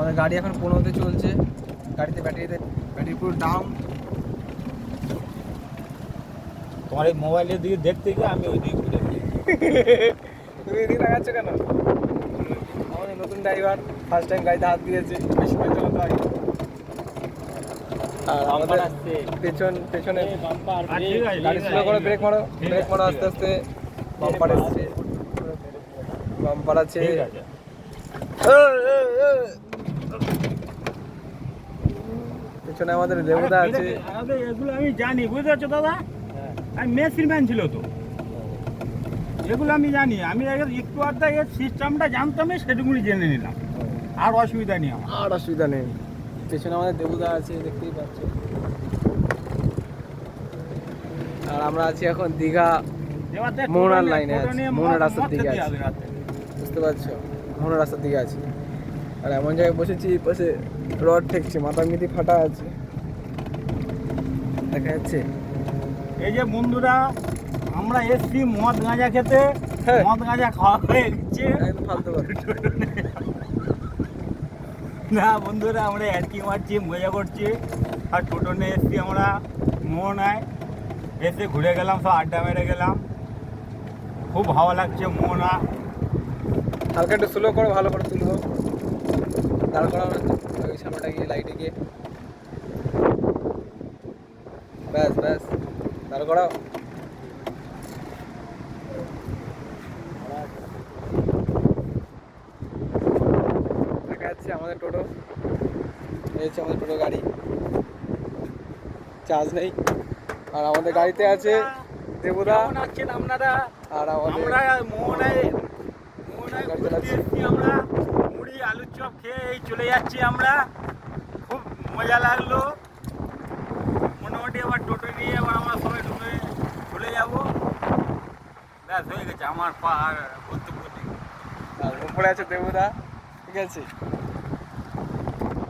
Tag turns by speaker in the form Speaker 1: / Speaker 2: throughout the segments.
Speaker 1: আমাদের গাড়ি এখন 15তে চলছে, গাড়িতে ব্যাটারি পুরো ডাউন।
Speaker 2: তোমার এই মোবাইলের দিকে দেখতে গিয়ে আমি ওই দিকে ঘুরে গেছি।
Speaker 1: তুমি এদিকে লাগাচ্ছ কেন? আমাদের নতুন ড্রাইভার, ফার্স্ট টাইম গাড়িতে হাত দিয়েছে, বেশি করে চালাতে হয়। আর আমাদের পেছনে গাড়ি স্লো করো, ব্রেক মারো আস্তে আস্তে। বাম্পার এসছে, বাম্পার আছে। পেছনে আমাদের দেবদা আছে।
Speaker 2: এগুলো আমি জানি, বুঝতে পারছো দাদা? আমি মেশিন ম্যান ছিল তো, এগুলো আমি জানি। আমি একটু আধা এর সিস্টেমটা জানতামই, সেটুকুনি জেনে নিলাম। আর অসুবিধা নেই আমার,
Speaker 1: আর অসুবিধা নেই। পেছনে আমাদের দেবদা আছে, দেখতেই পাচ্ছ। আর আমরা আছি এখন দীঘা মোহনার লাইনে আছি, মোহনার রাস্তার দিকে আছি, বুঝতে পারছো? মোহনার রাস্তার দিকে আছি। আর এমন জায়গায় বসেছি, পাশে রড ঠেকছে, মাথা মিটি ফাটা আছে, দেখা যাচ্ছে।
Speaker 2: এই যে বন্ধুরা, আমরা এসছি মদ গাঁজা খেতে। মদ গাঁজা খাওয়া হয়ে গেছে,
Speaker 1: একদম ফালতু কথা।
Speaker 2: না বন্ধুরা, আমরা অ্যাডকি মারছি, মজা করছি। আর টোটো নিয়ে এসছি আমরা মোহনায়, এসে ঘুরে গেলাম, সব আড্ডা মেরে গেলাম। খুব ভালো লাগছে মোহনা।
Speaker 1: হালকা একটু স্লো করো, ভালো করে তুলবো। দাঁড় করাও না, ওই সামনেটা গিয়ে লাইটে গিয়ে, ব্যাস দাঁড় করাও। দেখা যাচ্ছে আমাদের টোটো, এই হচ্ছে আমাদের টোটো গাড়ি, চার্জ নেই। আর আমাদের গাড়িতে আছে দেবদা।
Speaker 2: কেমন আছেন আপনারা?
Speaker 1: আর
Speaker 2: আমরা মোহনায়
Speaker 1: গাড়ি
Speaker 2: ঘুরতে
Speaker 1: চালাচ্ছি।
Speaker 2: এসেছি। আমরা মুড়ি আলুর চপ খেয়ে এই চলে যাচ্ছি আমরা। খুব মজা লাগলো। মোটামুটি আবার টোটো নিয়ে আবার আমরা সবাই ঢুকে চলে যাবো। ব্যাস হয়ে গেছে আমার পাহাড় বক্তব্য নেই।
Speaker 1: আর উপরে আছে দেবদা, ঠিক আছে।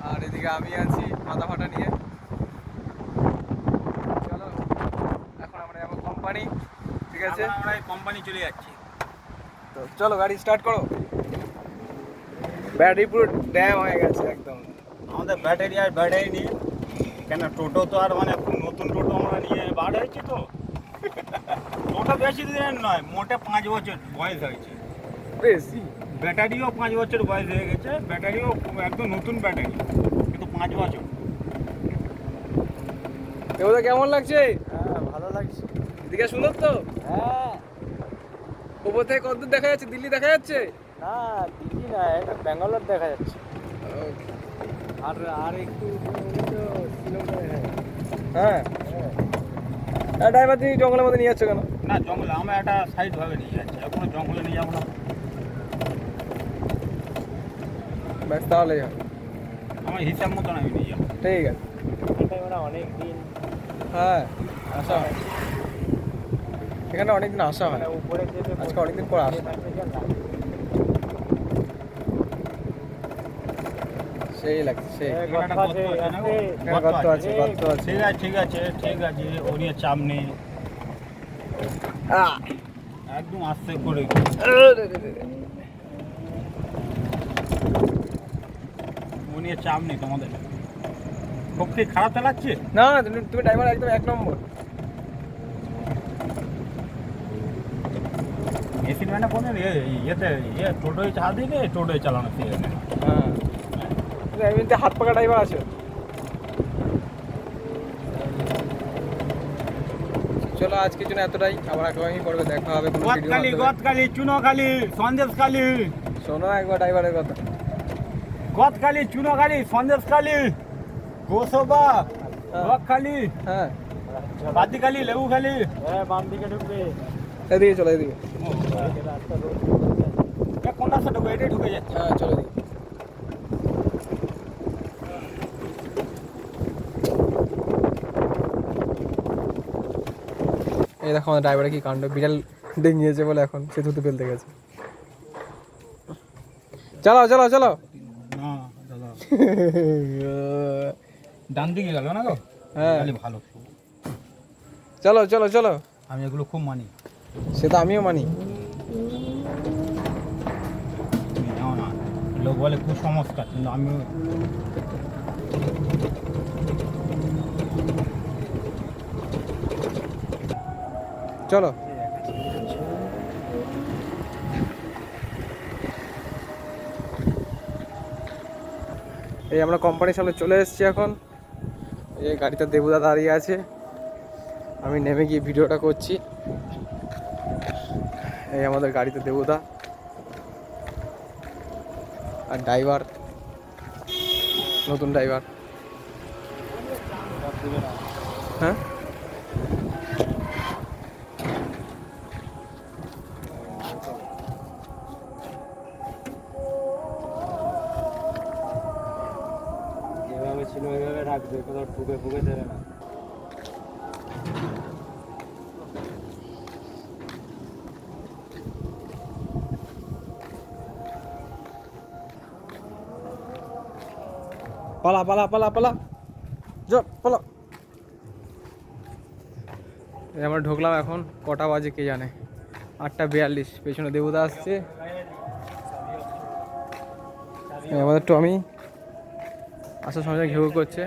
Speaker 1: আর এদিকে আমি আছি মাথা ফাটা নিয়ে। চলো এখন আমরা যাবো কোম্পানি, ঠিক আছে।
Speaker 2: আমরা এই কোম্পানি চলে যাচ্ছি।
Speaker 1: তো চলো গাড়ি স্টার্ট করো। ব্যাটারি পুরো ড্যাম হয়ে গেছে একদম।
Speaker 2: আমাদের ব্যাটারি নিয়ে, কেন টোটো তো আর মানে খুব নতুন টোটো আমরা নিয়ে বার হয়েছি তো। টোটো বেশি দিনের নয়, মোটে 5 বছর বয়স হয়েছে।
Speaker 1: বেশি?
Speaker 2: ব্যাটারিও 5 বছর বয়স হয়ে গেছে। ব্যাটারিও একদম নতুন ব্যাটারি, কিন্তু 5 বছর।
Speaker 1: দেবদা কেমন লাগছে?
Speaker 2: হ্যাঁ, ভালো লাগছে।
Speaker 1: এদিকে সুন্দর তো?
Speaker 2: হ্যাঁ।
Speaker 1: উপর থেকে কতদূর দেখা যাচ্ছে? দিল্লি দেখা যাচ্ছে?
Speaker 2: না, দিল্লি না, এটা ব্যাঙ্গালোর দেখা যাচ্ছে। আর একটু
Speaker 1: হ্যাঁ। ড্রাইভার তুমি জঙ্গলের মধ্যে নিয়ে যাচ্ছ কেন?
Speaker 2: না, জঙ্গলে আমরা একটা সাইড ভাবে নিয়ে যাচ্ছি, এখনো জঙ্গলে নিয়ে যাবো না।
Speaker 1: ব্যাস তাহলেই হবে।
Speaker 2: আমার হিসাব মতন আমি নিয়ে যাবো।
Speaker 1: ঠিক আছে।
Speaker 2: এটা অনেক দিন
Speaker 1: হ্যাঁ, আসা হয় এখানে, অনেকদিন আসা হয়।
Speaker 2: উপরে
Speaker 1: আজকে অনেকদিন পর আসা। সেই লাগছে, সেই। গর্ত আছে।
Speaker 2: ঠিক আছে, ও নিয়ে চাপ নেই। একদম আস্তে করে ও নিয়ে চাপ নেই তোমাদের। খুব কি খারাপ চালাচ্ছে?
Speaker 1: না, তুমি ড্রাইভার একদম 1 নম্বর।
Speaker 2: মেশিন মানে কোনো টোটোয় চা দিলে টোটোয় চালানো শিখে নেয়।
Speaker 1: হ্যাঁ, এমনিতে হাত পাকা ড্রাইভার আছে। চলো আজকের জন্য এতটাই, আবার আগামী পর্বে দেখা হবে কোনো ভিডিও মাধ্যমে।
Speaker 2: গদখালি, চুনোখালি, সন্দেশখালি।
Speaker 1: শোনো একবার ড্রাইভারের কথা।
Speaker 2: গদখালি, চুনোখালি, সন্দেশখালি, গোসবা, বকখালি,
Speaker 1: হ্যাঁ,
Speaker 2: বাদিখালি, লেবুখালি। বাম দিকে ঢুকবে।
Speaker 1: এদিকে চলো, এদিকে।
Speaker 2: কোন রাস্তা ঢুকবে? এটাই ঢুকে যাচ্ছে।
Speaker 1: হ্যাঁ, চলো এদিকে। এই দেখো আমাদের ড্রাইভারে কি কাণ্ড, বিড়াল ডেঙিয়েছে বলে এখন সে থুতু ফেলতে গেছে। চলো চলো চলো।
Speaker 2: ডান দিকে গেল না গো?
Speaker 1: হ্যাঁ,
Speaker 2: ভালো।
Speaker 1: চলো চলো চলো।
Speaker 2: আমি এগুলো খুব মানি।
Speaker 1: সে তো আমিও মানি।
Speaker 2: তুমি যাও না, লোক বলে কুসংস্কার, কিন্তু আমি
Speaker 1: চলো। এই আমরা কোম্পানির সামনে চলে এসেছি এখন। এই গাড়িতে দেবুদা দাঁড়িয়ে আছে, আমি নেমে গিয়ে ভিডিওটা করছি। এই আমাদের গাড়িতে দেবুদা আর ড্রাইভার, নতুন ড্রাইভার। হ্যাঁ
Speaker 2: যেভাবে ছিল ওইভাবে রাখবে, কোথাও ঠুকে ফুকে দেবে না।
Speaker 1: পালা পালা পালা পালা, যাও পালা। এই আমরা ঢুকলাম, এখন কটা বাজে কে জানে, 8:42। পেছনে দেবুদা আসছে, এই আমাদের টমি আসার সময় ঘেউ করছে।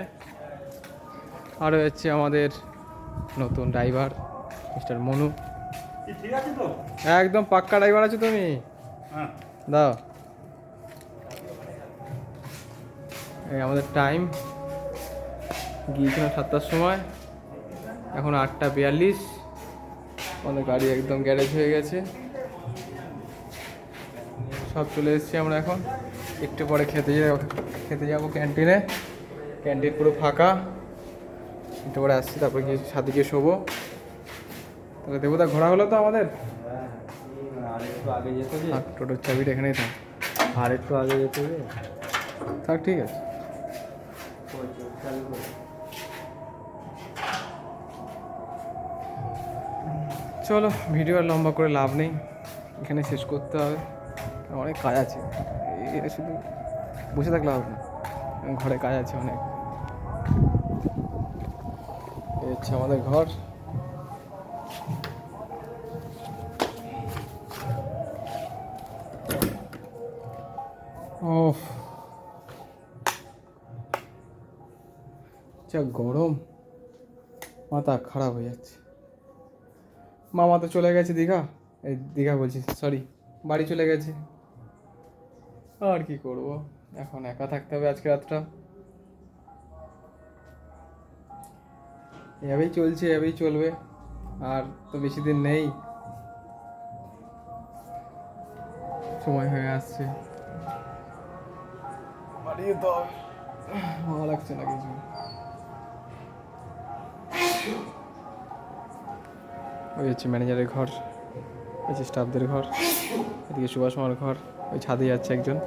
Speaker 1: আর হচ্ছে আমাদের নতুন ড্রাইভার মিস্টার মনু।
Speaker 2: ঠিক আছে তো?
Speaker 1: একদম পাক্কা ড্রাইভার আছো তুমি,
Speaker 2: হ্যাঁ।
Speaker 1: দাও। এই আমাদের টাইম গিয়েছিলাম 7টার সময়, এখন 8:42। আমাদের গাড়ি একদম গ্যারেজ হয়ে গেছে, সব চলে এসেছি আমরা। এখন একটু পরে খেতে যাবো ক্যান্টিনে। ক্যান্টিন পুরো ফাঁকা, একটু পরে আসছি, তারপরে গিয়ে সাথে গিয়ে শোবো। তাহলে দেবতা ঘোরা হলো তো আমাদের।
Speaker 2: আর একটু আগে যেতে হবে।
Speaker 1: থাক, টোটোর চাবিটা এখানেই থাক।
Speaker 2: আর একটু আগে যেতে হবে।
Speaker 1: থাক, ঠিক আছে। চলো, ভিডিও আর লম্বা করে লাভ নেই, এখানে শেষ করতে হবে, অনেক কাজ আছে। এটা শুধু বসে থাকলে হবে না, ঘরে কাজ আছে অনেক। এই হচ্ছে আমাদের ঘর। ওফ, যা গরম, মাথা খারাপ হয়ে যাচ্ছে। মামা তো চলে গেছে দীঘা, এই দীঘা বলছি, সরি, বাড়ি চলে গেছে। আর কি করব, এখন একা থাকতে হবে আজকে রাতটা। এভাবেই চলছে, এভাবেই চলবে, আর তো বেশি দিন নেই, সময় হয়ে আসছে। বাড়িয়ে তো ভালো লাগছে না কিছু। ওই হচ্ছে ম্যানেজারের ঘর, হচ্ছে স্টাফদের ঘর, এদিকে সুভাষ মামার ঘর, ওই ছাদে যাচ্ছে একজন।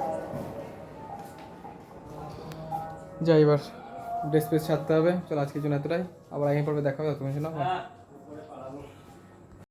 Speaker 1: যাই, এবার ড্রেস ফ্রেস ছাড়তে হবে। চলো, আজকের জন্য এতটাই, আবার আগে পর্বে দেখা হবে। তুমি শোনো।